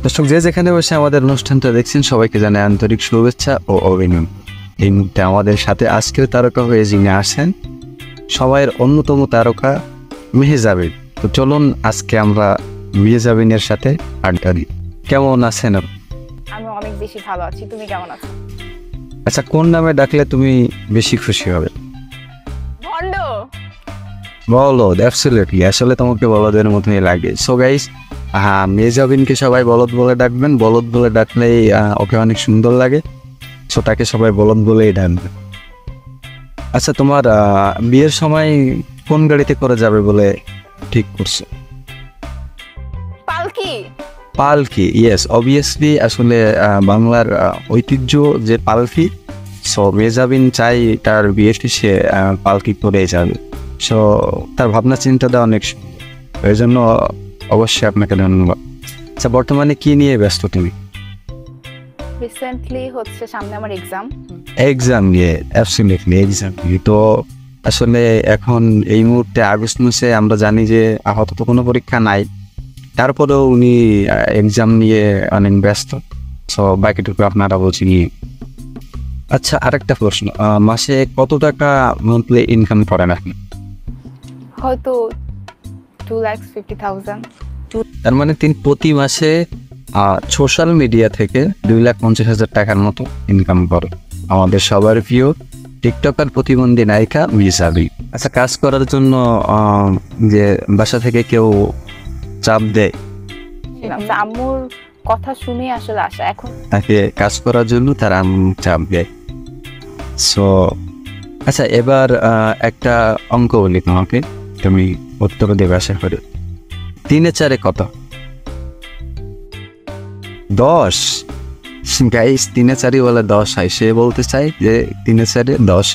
দর্শক যে যেখানে বসে আমাদের অনুষ্ঠানটা দেখছেন সবাইকে জানাই আন্তরিক শুভেচ্ছা ও অভিনন্দন। এই মুহূর্তে আমাদের সাথে আজকের তারকা হয়ে যিনি আসেন সবাইয়ের অন্যতম তারকা মেহজাবিন। তো চলুন আজকে আমরা মেহজাবিনের সাথে আড্ডা দিই। কেমন আছেন আপনি? আমি অনেক বেশি ভালো আছি, তুমি কেমন আছো? আচ্ছা, কোন নামে ডাকলে তুমি বেশি খুশি হবে? ভন্ড। বলদ, অ্যাবসলিউটলি। আসলে তোমাকে বলদের মতোই লাগে। সো গাইস, মেহজাবিনকে সবাই বলদ বলে ডাকবেন। বলদ বলে ডাকলেই ওকে অনেক সুন্দর লাগে। সো তাকে সবাই বলদ বলেই ডাকবে। আচ্ছা, তোমার বিয়ের সময় কোন গাড়িতে করে যাবে বলে ঠিক করছো? পালকি। পালকি, ইয়েস, অবভিয়াসলি। আসলে বাংলার ঐতিহ্য যে পালকি। সো মেহজাবিন চাই তার বিয়ে শেষে পালকি করে যাবে। সো তার ভাবনা চিন্তাটা অনেক সুন্দর। এই জন্য অবশ্যই আপনাকে ধন্যবাদ। আচ্ছা, বর্তমানে কি নিয়ে ব্যস্ত তুমি? রিসেন্টলি হচ্ছে সামনে আমার এক্সাম নিয়ে। অ্যাবসলিউটলি, এক্সাম নিয়ে। তো আসলে এখন এই মুহূর্তে আগস্ট মাসে আমরা জানি যে আপাতত কোনো পরীক্ষা নাই, তারপরেও উনি এক্সাম নিয়ে অনেক ব্যস্ত। সো বাকিটুকু আপনারা বলছি নিয়ে। আচ্ছা, আরেকটা প্রশ্ন, মাসে কত টাকা মান্থলি ইনকাম করেন আপনি? হয়তো 2,50,000। তার মানে তিনি প্রতি মাসে সোশ্যাল মিডিয়া থেকে 2,50,000 টাকার মতো ইনকাম করে। আমাদের সবার প্রিয় টিকটকার প্রতিবন্ধী নায়িকা মেহজাবিন। আচ্ছা, কাজ করার জন্য যে বাসা থেকে কেউ চাপ দেয়? আম্মুর কথা শুনে আসলে আসা এখন তাকে কাজ করার জন্য তার আম্মু চাপ দেয়। সো আচ্ছা, এবার একটা অঙ্ক বলি তোমাকে, তুমি উত্তর দেবে আশা করি। 3-4 কত? 10। গাইস, 3-4 বলে 10 হয়। সে বলতে চাই যে 3-4 10।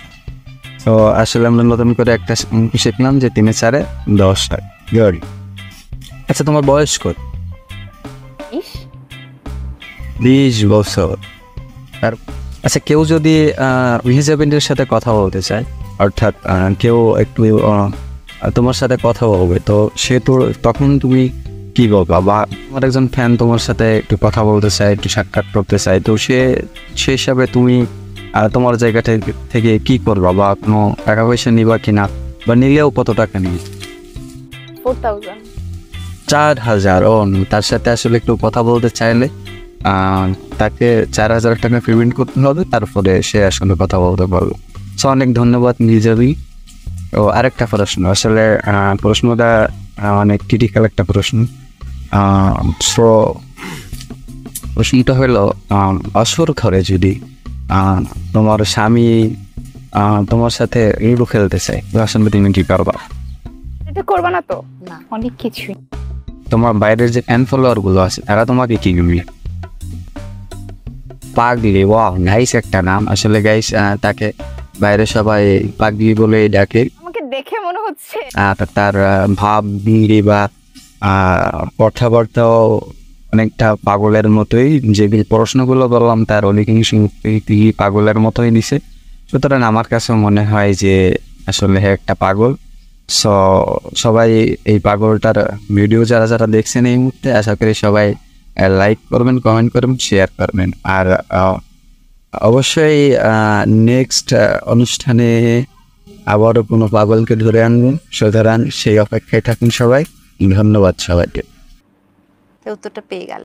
তো আসলে আমরা নতুন করে একটা শিখলাম যে 3-4 10 হয়। গুড। আচ্ছা, তোমার বয়স কত? 20 বছর। আর আচ্ছা, কেউ যদি মেহজাবিনের সাথে কথা বলতে চায়, অর্থাৎ কেউ একটু তোমার সাথে কথা বলবে, তো সে তো তখন তুমি কি বলবা? বা তোমার একজন ফ্যান তোমার সাথে একটু কথা বলতে চায়, একটু সাক্ষাৎ করতে চায়, তো সে হিসাবে তুমি তোমার জায়গা থেকে কি করবা? বা কোনো টাকা পয়সা নিবা কিনা, বা নিলেও কত টাকা নিবে? 4,000। 4,000। ও, তার সাথে আসলে একটু কথা বলতে চাইলে তাকে 4,000 টাকা পেমেন্ট করতে হবে, তারপরে সে আসলে কথা বলতে পারবে। সো অনেক ধন্যবাদ মেহজাবিন। ও আরেকটা প্রশ্ন, আসলে প্রশ্নটা অনেক ক্রিটিক্যাল একটা প্রশ্ন। সো প্রশ্নটা হলো, অসুর ঘরে যদি তোমার স্বামী তোমার সাথে লুডো খেলতে চায়, আসলে তুমি কি করবা? এটা করবা না তো? না, অনেক কিছুই। তোমার বাইরের যে ফ্যান ফলোয়ার গুলো আছে তারা তোমাকে কি করবে? পাগলি। ওয়াও, নাইস একটা নাম। আসলে গাইস, তাকে বাইরে সবাই পাগলি বলে ডাকে। আমাকে দেখে মনে হচ্ছে তার ভাব ভঙ্গি বা কথাবার্তাও অনেকটা পাগলের মতোই। যে প্রশ্নগুলো বললাম তার অধিকাংশ পাগলের মতোই নিছে। সুতরাং আমার কাছে মনে হয় যে আসলে একটা পাগল। সো সবাই এই পাগলটার ভিডিও যারা যারা দেখছেন এই মুহূর্তে, আশা করি সবাই লাইক করবেন, কমেন্ট করবেন, শেয়ার করবেন। আর অবশ্যই নেক্সট অনুষ্ঠানে আবারও কোনো পাগলকে ধরে আনবেন। সুতরাং সেই অপেক্ষায় থাকুন সবাই। ধন্যবাদ সবাইকে। উত্তরটা পেয়ে গেল।